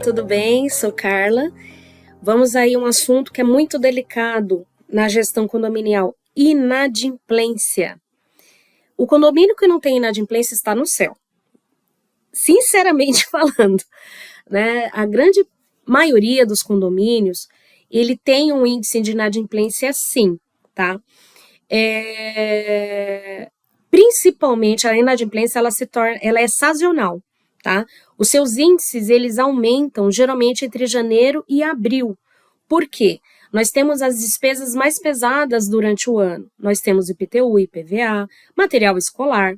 tudo bem? Sou Carla. Vamos aí a um assunto que é muito delicado na gestão condominial: inadimplência. O condomínio que não tem inadimplência está no céu. Sinceramente falando, né? A grande maioria dos condomínios, ele tem um índice de inadimplência sim, tá? Principalmente a inadimplência, ela é sazonal, tá? Os seus índices, eles aumentam geralmente entre janeiro e abril. Por quê? Nós temos as despesas mais pesadas durante o ano. Nós temos IPTU, IPVA, material escolar,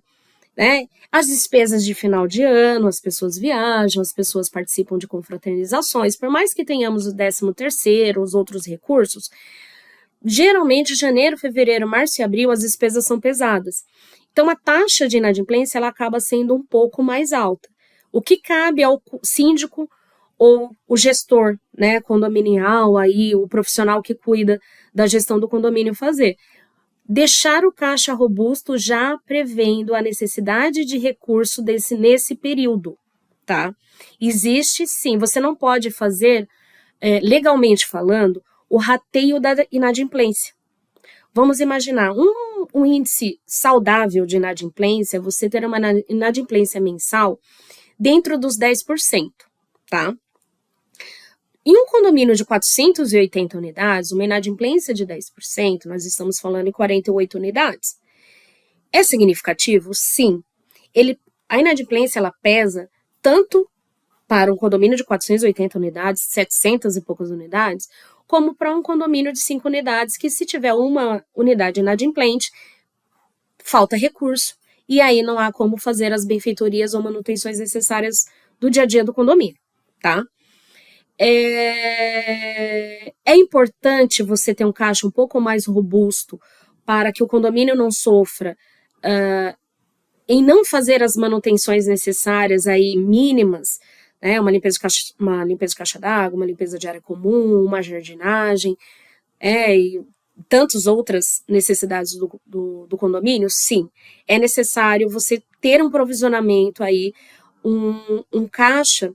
né? As despesas de final de ano, as pessoas viajam, as pessoas participam de confraternizações. Por mais que tenhamos o 13º, os outros recursos, geralmente janeiro, fevereiro, março e abril as despesas são pesadas. Então a taxa de inadimplência ela acaba sendo um pouco mais alta. O que cabe ao síndico ou o gestor, né, condominial, aí, o profissional que cuida da gestão do condomínio fazer? Deixar o caixa robusto já prevendo a necessidade de recurso nesse período, tá? Existe sim, você não pode fazer, legalmente falando, o rateio da inadimplência. Vamos imaginar um índice saudável de inadimplência, você ter uma inadimplência mensal dentro dos 10%, tá? Em um condomínio de 480 unidades, uma inadimplência de 10%, nós estamos falando em 48 unidades. É significativo? Sim. A inadimplência ela pesa tanto para um condomínio de 480 unidades, 700 e poucas unidades, como para um condomínio de 5 unidades, que se tiver uma unidade inadimplente, falta recurso, e aí não há como fazer as benfeitorias ou manutenções necessárias do dia a dia do condomínio, tá? É importante você ter um caixa um pouco mais robusto para que o condomínio não sofra em não fazer as manutenções necessárias aí mínimas, né, uma limpeza de caixa d'água, uma limpeza de área comum, uma jardinagem, e tantas outras necessidades do condomínio. Sim, é necessário você ter um provisionamento aí, um caixa.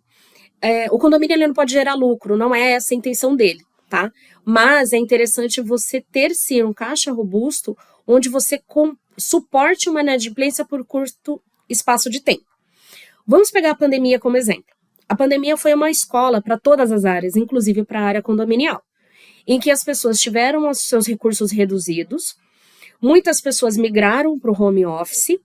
O condomínio ele não pode gerar lucro, não é essa a intenção dele, tá? Mas é interessante você ter sim um caixa robusto onde você suporte uma inadimplência por curto espaço de tempo. Vamos pegar a pandemia como exemplo. A pandemia foi uma escola para todas as áreas, inclusive para a área condominial, em que as pessoas tiveram os seus recursos reduzidos, muitas pessoas migraram para o home office,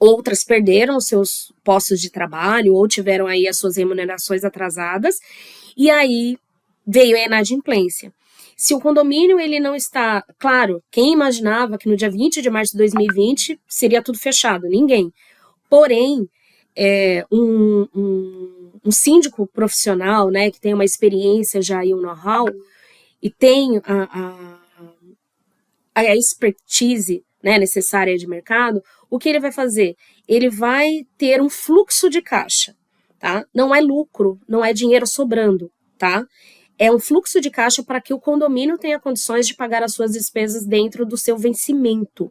outras perderam os seus postos de trabalho ou tiveram aí as suas remunerações atrasadas, e aí veio a inadimplência. Se o condomínio ele não está... Claro, quem imaginava que no dia 20 de março de 2020 seria tudo fechado? Ninguém. Porém, um síndico profissional, né, que tem uma experiência já e um know-how, e tem a expertise, né, necessária de mercado, o que ele vai fazer? Ele vai ter um fluxo de caixa, tá? Não é lucro, não é dinheiro sobrando, tá? É um fluxo de caixa para que o condomínio tenha condições de pagar as suas despesas dentro do seu vencimento.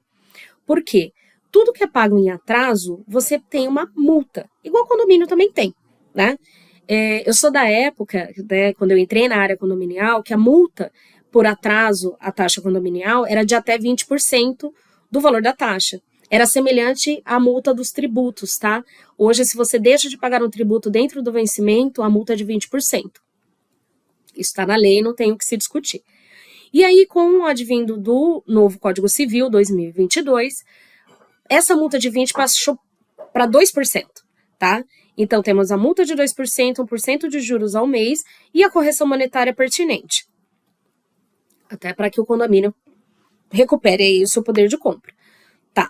Por quê? Tudo que é pago em atraso, você tem uma multa, igual o condomínio também tem, né? Eu sou da época, né, quando eu entrei na área condominial, que a multa por atraso à taxa condominial era de até 20% do valor da taxa. Era semelhante à multa dos tributos, tá? Hoje, se você deixa de pagar um tributo dentro do vencimento, a multa é de 20%. Isso está na lei, não tem o que se discutir. E aí, com o advindo do novo Código Civil 2022, essa multa de 20% passou para 2%, tá? Então, temos a multa de 2%, 1% de juros ao mês e a correção monetária pertinente. Até para que o condomínio recupere aí o seu poder de compra. Tá.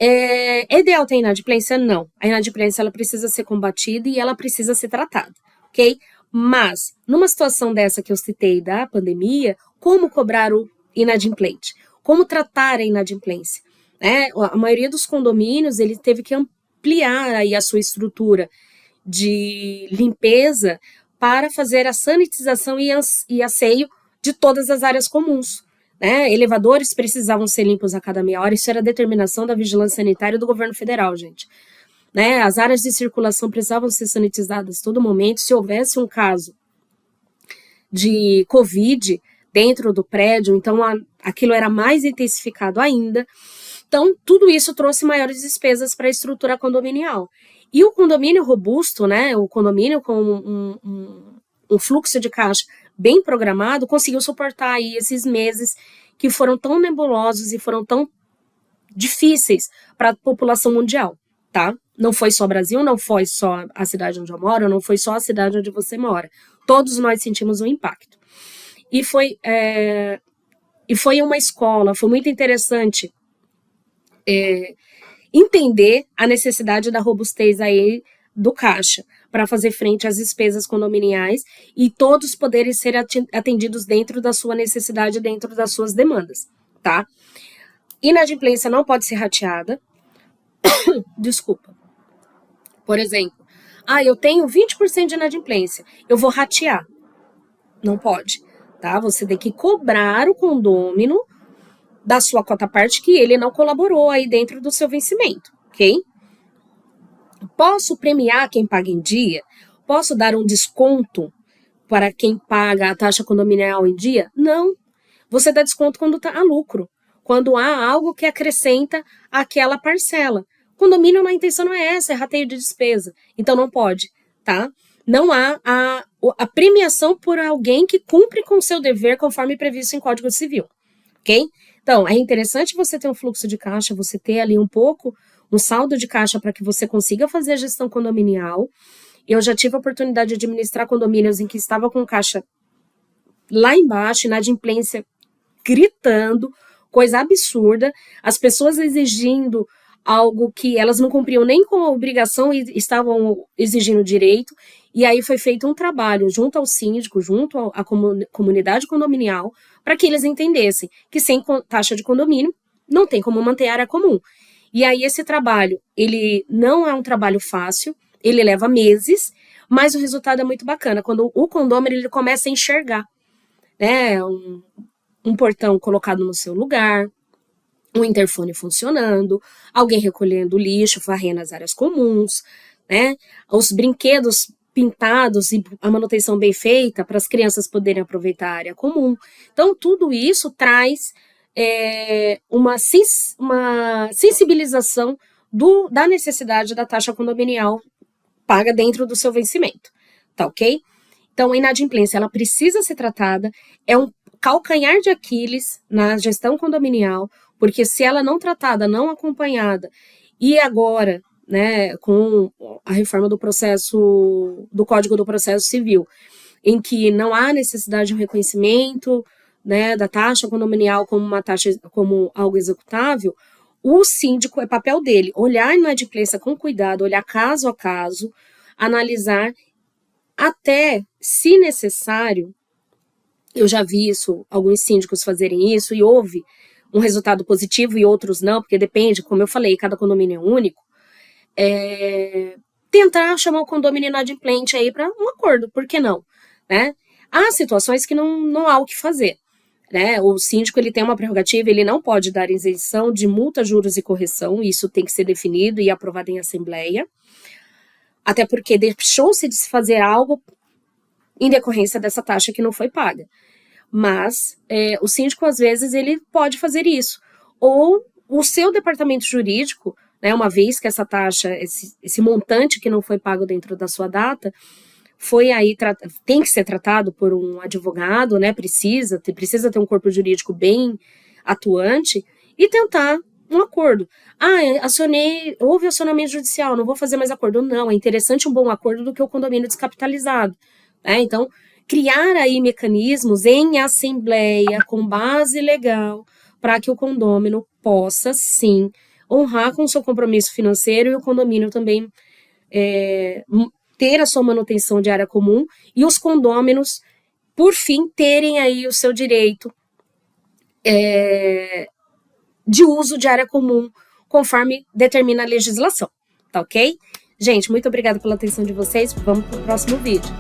É ideal ter inadimplência? Não. A inadimplência ela precisa ser combatida e ela precisa ser tratada, ok? Mas, numa situação dessa que eu citei da pandemia, como cobrar o inadimplente? Como tratar a inadimplência? A maioria dos condomínios ele teve que ampliar aí a sua estrutura de limpeza para fazer a sanitização e asseio de todas as áreas comuns. Elevadores precisavam ser limpos a cada meia hora, isso era determinação da vigilância sanitária do governo federal, gente. né? As áreas de circulação precisavam ser sanitizadas a todo momento. Se houvesse um caso de Covid dentro do prédio, então aquilo era mais intensificado ainda. Então, tudo isso trouxe maiores despesas para a estrutura condominial. E o condomínio robusto, né, o condomínio com um fluxo de caixa bem programado, conseguiu suportar aí esses meses que foram tão nebulosos e foram tão difíceis para a população mundial, tá? Não foi só o Brasil, não foi só a cidade onde eu moro, não foi só a cidade onde você mora. Todos nós sentimos um impacto. E foi uma escola, foi muito interessante entender a necessidade da robustez aí do caixa para fazer frente às despesas condominiais e todos poderem ser atendidos dentro da sua necessidade, dentro das suas demandas, tá? Inadimplência não pode ser rateada. Desculpa. Por exemplo, eu tenho 20% de inadimplência, eu vou ratear. Não pode, tá? Você tem que cobrar o condômino da sua cota parte que ele não colaborou aí dentro do seu vencimento, ok? Posso premiar quem paga em dia? Posso dar um desconto para quem paga a taxa condominial em dia? Não. Você dá desconto quando está a lucro, quando há algo que acrescenta aquela parcela. Condomínio, a intenção não é essa, é rateio de despesa. Então não pode, tá? Não há a premiação por alguém que cumpre com o seu dever conforme previsto em Código Civil, ok? Então, é interessante você ter um fluxo de caixa, você ter ali um saldo de caixa para que você consiga fazer a gestão condominial. Eu já tive a oportunidade de administrar condomínios em que estava com caixa lá embaixo, inadimplência gritando, coisa absurda, as pessoas exigindo algo que elas não cumpriam nem com a obrigação e estavam exigindo direito, e aí foi feito um trabalho junto ao síndico, junto à comunidade condominial, para que eles entendessem que sem taxa de condomínio não tem como manter a área comum. E aí esse trabalho, ele não é um trabalho fácil, ele leva meses, mas o resultado é muito bacana, quando o condômino ele começa a enxergar, né, um portão colocado no seu lugar, um interfone funcionando, alguém recolhendo lixo, varrendo as áreas comuns, né, os brinquedos pintados e a manutenção bem feita para as crianças poderem aproveitar a área comum. Então, tudo isso traz uma sensibilização da necessidade da taxa condominial paga dentro do seu vencimento, tá ok? Então, a inadimplência, ela precisa ser tratada, é um calcanhar de Aquiles na gestão condominial, porque se ela não tratada, não acompanhada, e agora, né, com a reforma do Código do Processo Civil, em que não há necessidade de um reconhecimento, né, da taxa condominial como algo executável, o síndico, é papel dele olhar a inadimplência com cuidado, olhar caso a caso, analisar até, se necessário, eu já vi alguns síndicos fazerem isso, e houve um resultado positivo e outros não, porque depende, como eu falei, cada condomínio é único, tentar chamar o condomínio inadimplente aí para um acordo, por que não? Né? Há situações que não há o que fazer. Né? O síndico ele tem uma prerrogativa, ele não pode dar isenção de multa, juros e correção, isso tem que ser definido e aprovado em assembleia, até porque deixou-se de se fazer algo em decorrência dessa taxa que não foi paga. Mas o síndico, às vezes, ele pode fazer isso. Ou o seu departamento jurídico, né, uma vez que essa taxa, esse montante que não foi pago dentro da sua data, tem que ser tratado por um advogado, né, precisa ter um corpo jurídico bem atuante e tentar um acordo. Houve acionamento judicial, não vou fazer mais acordo. Não, é interessante um bom acordo do que o condomínio descapitalizado. Né? Então, criar aí mecanismos em assembleia, com base legal, para que o condômino possa, sim, honrar com o seu compromisso financeiro e o condomínio também ter a sua manutenção de área comum e os condôminos, por fim, terem aí o seu direito de uso de área comum, conforme determina a legislação, tá ok? Gente, muito obrigada pela atenção de vocês, vamos para o próximo vídeo.